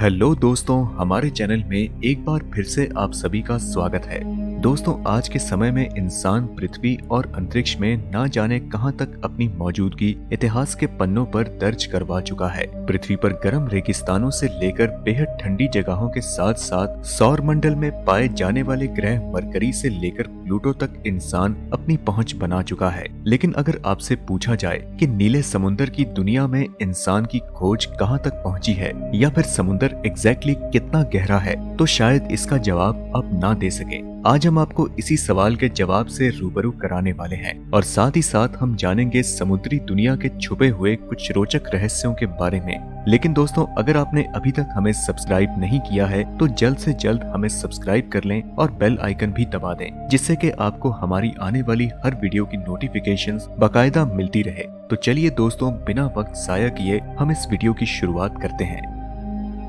Hello दोस्तों, हमारे channel में एक बार फिर से आप सभी का स्वागत है। दोस्तों, आज के समय में इंसान पृथ्वी और अंतरिक्ष में ना जाने कहां तक अपनी मौजूदगी इतिहास के पन्नों पर दर्ज करवा चुका है। पृथ्वी पर गर्म रेगिस्तानों से लेकर बेहद ठंडी जगहों के साथ साथ सौर मंडल में पाए जाने वाले ग्रह मरकरी से लेकर प्लूटो तक इंसान अपनी पहुंच बना चुका है। लेकिन अगर आपसे पूछा जाए कि नीले समुद्र की दुनिया में इंसान की खोज कहां तक पहुंची है या फिर समुद्र एग्जैक्टली कितना गहरा है, तो शायद इसका जवाब आप ना दे सके। आज हम आपको इसी सवाल के जवाब से रूबरू कराने वाले हैं और साथ ही साथ हम जानेंगे समुद्री दुनिया के छुपे हुए कुछ रोचक रहस्यों के बारे में। लेकिन दोस्तों, अगर आपने अभी तक हमें सब्सक्राइब नहीं किया है तो जल्द से जल्द हमें सब्सक्राइब कर लें और बेल आइकन भी दबा दें, जिससे कि आपको हमारी आने वाली हर वीडियो की नोटिफिकेशंस बाकायदा मिलती रहे। तो चलिए दोस्तों, बिना वक्त जाया किए हम इस वीडियो की शुरुआत करते हैं।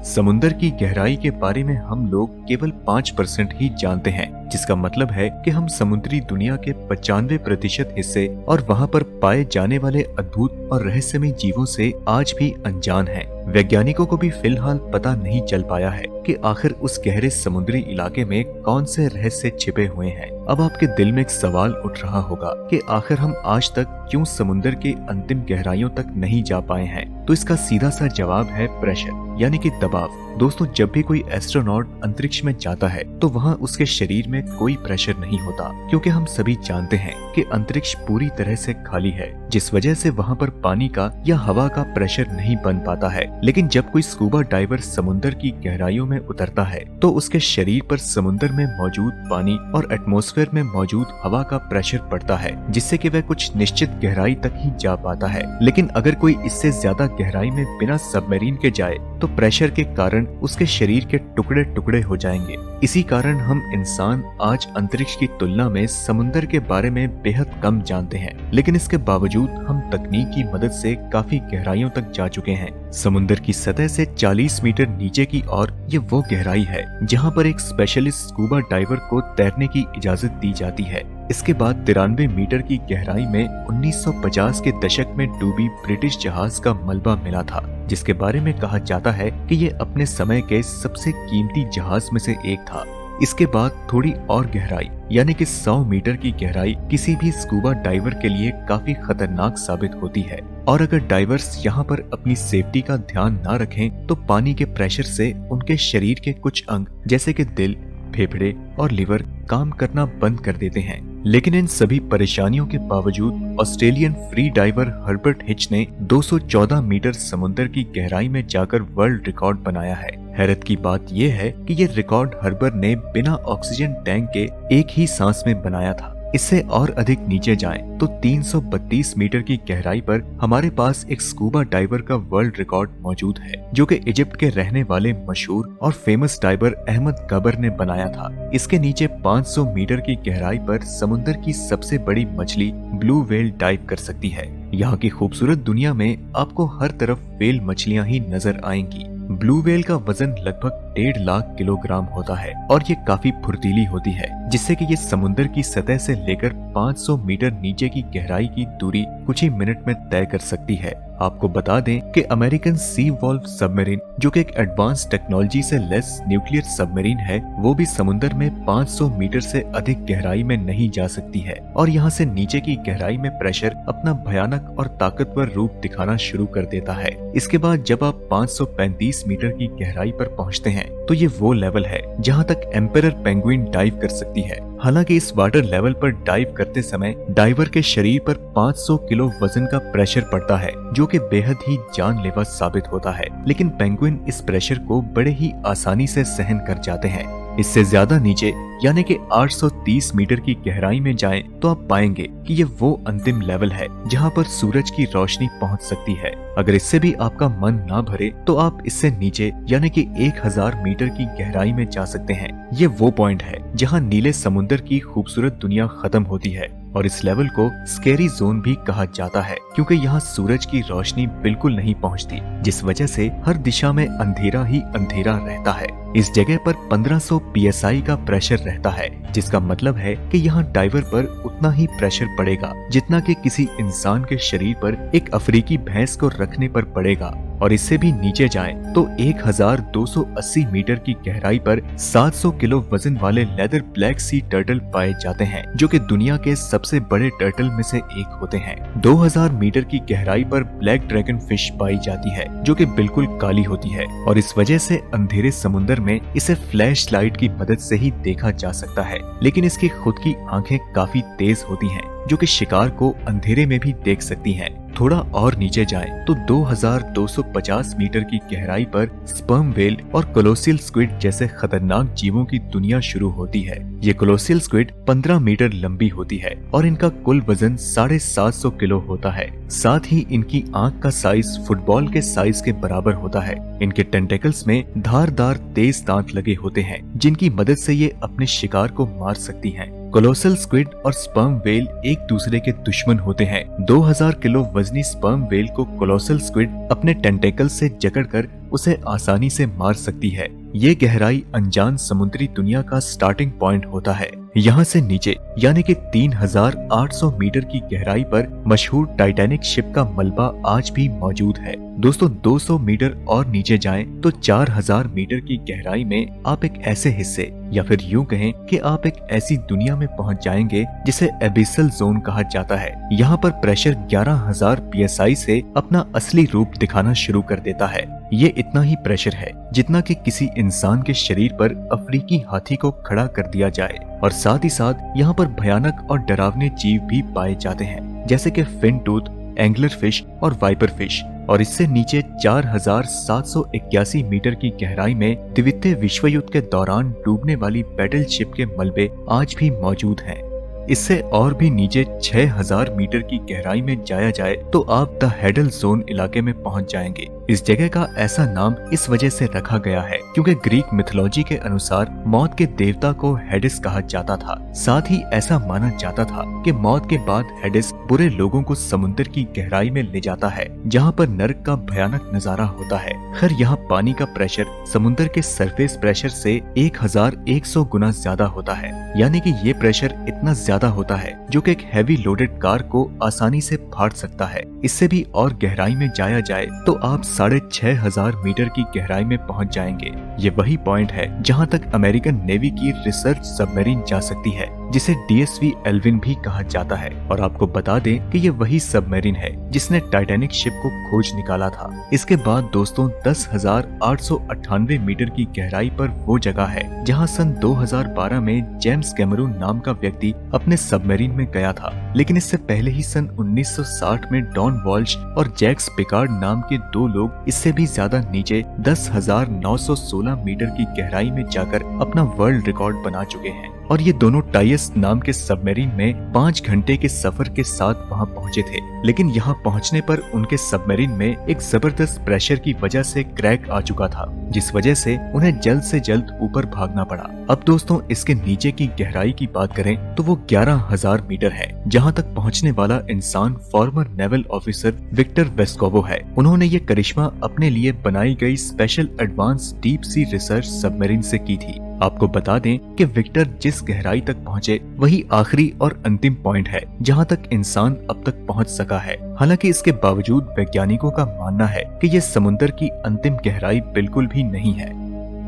समुद्र की गहराई के बारे में हम लोग केवल 5% ही जानते हैं, जिसका मतलब है कि हम समुद्री दुनिया के 95% हिस्से और वहां पर पाए जाने वाले अद्भुत और रहस्यमय जीवों से आज भी अनजान हैं। वैज्ञानिकों को भी फिलहाल पता नहीं चल पाया है कि आखिर उस गहरे समुद्री इलाके में कौन से रहस्य छिपे हुए हैं। अब आपके दिल में एक सवाल उठ रहा होगा कि आखिर हम आज तक क्यों समुद्र के अंतिम गहराइयों तक नहीं जा पाए हैं। तो इसका सीधा सा जवाब है प्रेशर, यानी कि दबाव। दोस्तों, जब भी कोई एस्ट्रोनॉट अंतरिक्ष में जाता है तो वहाँ उसके शरीर में कोई प्रेशर नहीं होता, क्योंकि हम सभी जानते हैं कि अंतरिक्ष पूरी तरह से खाली है, जिस वजह से वहाँ पर पानी का या हवा का प्रेशर नहीं बन पाता है। लेकिन जब कोई स्कूबा डाइवर समुद्र की गहराइयों में उतरता है तो उसके शरीर पर समुद्र में मौजूद पानी और एटमॉस्फेयर में मौजूद हवा का प्रेशर पड़ता है, जिससे कि वह कुछ निश्चित गहराई तक ही जा पाता है। लेकिन अगर कोई इससे ज्यादा गहराई में बिना सबमरीन के जाए तो प्रेशर के कारण उसके शरीर के टुकड़े टुकड़े हो जाएंगे। इसी कारण हम इंसान आज अंतरिक्ष की तुलना में समुद्र के बारे में बेहद कम जानते हैं। लेकिन इसके बावजूद हम तकनीक की मदद से काफी गहराइयों तक जा चुके हैं। समुद्र की सतह से 40 मीटर नीचे की ओर ये वो गहराई है जहाँ पर एक स्पेशलिस्ट स्कूबा डाइवर को तैरने की इजाजत दी जाती है। इसके बाद 93 मीटर की गहराई में 1950 के दशक में डूबी ब्रिटिश जहाज का मलबा मिला था, जिसके बारे में कहा जाता है कि ये अपने समय के सबसे कीमती जहाज में से एक था। इसके बाद थोड़ी और गहराई यानी कि 100 मीटर की गहराई किसी भी स्कूबा डाइवर के लिए काफी खतरनाक साबित होती है। और अगर डाइवर्स यहाँ पर अपनी सेफ्टी का ध्यान ना रखें तो पानी के प्रेशर से उनके शरीर के कुछ अंग जैसे कि दिल, फेफड़े और लिवर काम करना बंद कर देते हैं। लेकिन इन सभी परेशानियों के बावजूद Australian free diver Herbert Hitch ने 214 मीटर समुद्र की गहराई में जाकर वर्ल्ड रिकॉर्ड बनाया है। हैरत की बात यह है कि ये रिकॉर्ड हर्बर ने बिना ऑक्सीजन टैंक के एक ही सांस में बनाया था। इससे और अधिक नीचे जाएं तो 332 मीटर की गहराई पर हमारे पास एक स्कूबा डाइवर का वर्ल्ड रिकॉर्ड मौजूद है, जो कि इजिप्ट के रहने वाले मशहूर और फेमस डाइवर अहमद गबर ने बनाया था। इसके नीचे 500 मीटर की गहराई पर समुद्र की सबसे बड़ी मछली ब्लू व्हेल डाइव कर सकती है। यहाँ की खूबसूरत दुनिया में आपको हर तरफ व्हेल मछलियाँ ही नजर आएंगी। ब्लू व्हेल का वजन लगभग 1.5 लाख किलोग्राम होता है और ये काफी फुर्तीली होती है, जिससे कि ये समुद्र की सतह से लेकर 500 मीटर नीचे की गहराई की दूरी कुछ ही मिनट में तय कर सकती है। आपको बता दें कि अमेरिकन सी वॉल्व सबमरीन, जो कि एक एडवांस टेक्नोलॉजी से लेस न्यूक्लियर सबमरीन है, वो भी समुद्र में 500 मीटर से अधिक गहराई में नहीं जा सकती है और यहाँ से नीचे की गहराई में प्रेशर अपना भयानक और ताकतवर रूप दिखाना शुरू कर देता है। इसके बाद जब आप 535 मीटर की गहराई पर पहुँचते हैं तो ये वो लेवल है जहाँ तक एम्पेरर पेंगुइन डाइव कर सकती है। हालांकि इस वाटर लेवल पर डाइव करते समय डाइवर के शरीर पर 500 किलो वजन का प्रेशर पड़ता है, जो कि बेहद ही जानलेवा साबित होता है। लेकिन पेंगुइन इस प्रेशर को बड़े ही आसानी से सहन कर जाते हैं। इससे ज्यादा नीचे यानी कि 830 मीटर की गहराई में जाएं तो आप पाएंगे कि ये वो अंतिम लेवल है जहां पर सूरज की रोशनी पहुंच सकती है। अगर इससे भी आपका मन ना भरे तो आप इससे नीचे यानी कि 1000 मीटर की गहराई में जा सकते हैं। ये वो पॉइंट है जहां नीले समुद्र की खूबसूरत दुनिया खत्म होती है और इस लेवल को स्केरी जोन भी कहा जाता है, क्योंकि यहाँ सूरज की रोशनी बिल्कुल नहीं पहुँचती, जिस वजह से हर दिशा में अंधेरा ही अंधेरा रहता है। इस जगह पर 1500 PSI का प्रेशर रहता है, जिसका मतलब है कि यहाँ डाइवर पर उतना ही प्रेशर पड़ेगा जितना कि किसी इंसान के शरीर पर एक अफ्रीकी भैंस को रखने पर पड़ेगा। और इससे भी नीचे जाएं तो 1280 मीटर की गहराई पर 700 किलो वजन वाले लेदर ब्लैक सी टर्टल पाए जाते हैं, जो कि दुनिया के सबसे बड़े टर्टल में से एक होते हैं। 2000 मीटर की गहराई पर ब्लैक ड्रैगन फिश पाई जाती है, जो कि बिल्कुल काली होती है और इस वजह से अंधेरे समुद्र में इसे फ्लैश लाइट की मदद से ही देखा जा सकता है। लेकिन इसकी खुद की आंखें काफी तेज होती हैं, जो कि शिकार को अंधेरे में भी देख सकती हैं। थोड़ा और नीचे जाएं तो 2250 मीटर की गहराई पर स्पर्म व्हेल और कोलोसियल स्क्विड जैसे खतरनाक जीवों की दुनिया शुरू होती है। ये कोलोसियल स्क्विड 15 मीटर लंबी होती है और इनका कुल वजन 750 किलो होता है। साथ ही इनकी आंख का साइज फुटबॉल के साइज के बराबर होता है। इनके टेंटेकल्स में धारदार तेज दांत लगे होते हैं, जिनकी मदद से ये अपने शिकार को मार सकती हैं। कोलोसल स्क्विड और स्पर्म व्हेल एक दूसरे के दुश्मन होते हैं। 2000 किलो वजनी स्पर्म व्हेल को कोलोसल स्क्विड अपने टेंटेकल से जकड़कर उसे आसानी से मार सकती है। ये गहराई अनजान समुद्री दुनिया का स्टार्टिंग पॉइंट होता है। यहाँ से नीचे यानी कि 3800 मीटर की गहराई पर मशहूर टाइटैनिक शिप का मलबा आज भी मौजूद है। दोस्तों 200 मीटर और नीचे जाएं तो 4000 मीटर की गहराई में आप एक ऐसे हिस्से या फिर यूं कहें कि आप एक ऐसी दुनिया में पहुंच जाएंगे जिसे एबिसल जोन कहा जाता है। यहाँ पर प्रेशर 11000 psi से अपना असली रूप दिखाना शुरू कर देता है। ये इतना ही प्रेशर है जितना कि किसी इंसान के शरीर पर अफ्रीकी हाथी को खड़ा कर दिया जाए। और साथ ही साथ यहाँ पर भयानक और डरावने जीव भी पाए जाते हैं, जैसे कि फिन टूथ, एंगलर फिश और वाइपर फिश। और इससे नीचे 4781 मीटर की गहराई में द्वितीय विश्व युद्ध के दौरान डूबने वाली बैटल शिप के मलबे आज भी मौजूद हैं। इससे और भी नीचे 6000 मीटर की गहराई में जाया जाए तो आप द हेडल जोन इलाके में पहुंच जाएंगे। इस जगह का ऐसा नाम इस वजह से रखा गया है क्योंकि ग्रीक मिथोलॉजी के अनुसार मौत के देवता को हेडिस कहा जाता था। साथ ही ऐसा माना जाता था कि मौत के बाद हेडिस बुरे लोगों को समुद्र की गहराई में ले जाता है, जहाँ पर नर्क का भयानक नजारा होता है। खैर यहाँ पानी का प्रेशर समुद्र के सरफेस प्रेशर से 1100 गुना ज्यादा होता है, यानी कि ये प्रेशर इतना ज्यादा होता है जो कि एक हैवी लोडेड कार को आसानी से फाड़ सकता है। इससे भी और गहराई में जाया जाए तो आप 6500 मीटर की गहराई में पहुंच जाएंगे। ये वही पॉइंट है जहां तक अमेरिकन नेवी की रिसर्च सबमरीन जा सकती है, जिसे DSV एल्विन भी कहा जाता है। और आपको बता दें कि ये वही सबमरीन है जिसने टाइटैनिक शिप को खोज निकाला था। इसके बाद दोस्तों 10,898 मीटर की गहराई पर वो जगह है जहां सन 2012 में जेम्स कैमरून नाम का व्यक्ति अपने सबमरीन में गया था। लेकिन इससे पहले ही सन 1960 में डॉन वॉल्श और जैक्स पिकार्ड नाम के 2 लोग इससे भी ज्यादा नीचे 10,916 मीटर की गहराई में जाकर अपना वर्ल्ड रिकॉर्ड बना चुके हैं। और ये दोनों टाइस नाम के सबमरीन में 5 घंटे के सफर के साथ वहां पहुंचे थे। लेकिन यहाँ पहुंचने पर उनके सबमरीन में एक जबरदस्त प्रेशर की वजह से क्रैक आ चुका था, जिस वजह से उन्हें जल्द से जल्द ऊपर भागना पड़ा। अब दोस्तों इसके नीचे की गहराई की बात करें तो वो 11,000 मीटर है, जहाँ तक पहुँचने वाला इंसान former naval officer Victor Vescovo है। उन्होंने ये करिश्मा अपने लिए बनाई गई special advance deep sea research submarine से की थी। आपको बता दें कि विक्टर जिस गहराई तक पहुंचे वही आखिरी और अंतिम पॉइंट है जहां तक इंसान अब तक पहुंच सका है। हालांकि इसके बावजूद वैज्ञानिकों का मानना है कि ये समुद्र की अंतिम गहराई बिल्कुल भी नहीं है।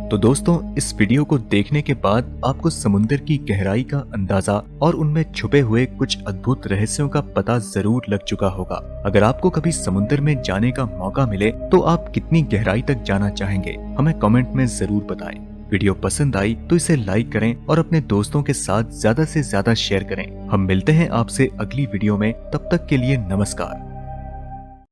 तो दोस्तों इस वीडियो को देखने के बाद आपको समुद्र की गहराई का अंदाजा और उनमें छुपे हुए कुछ अद्भुत रहस्यों का पता जरूर लग चुका होगा। अगर आपको कभी समुद्र में जाने का मौका मिले तो आप कितनी गहराई तक जाना चाहेंगे, हमें कमेंट में जरूर बताएं। वीडियो पसंद आई तो इसे लाइक करें और अपने दोस्तों के साथ ज्यादा से ज्यादा शेयर करें। हम मिलते हैं आपसे अगली वीडियो में, तब तक के लिए नमस्कार।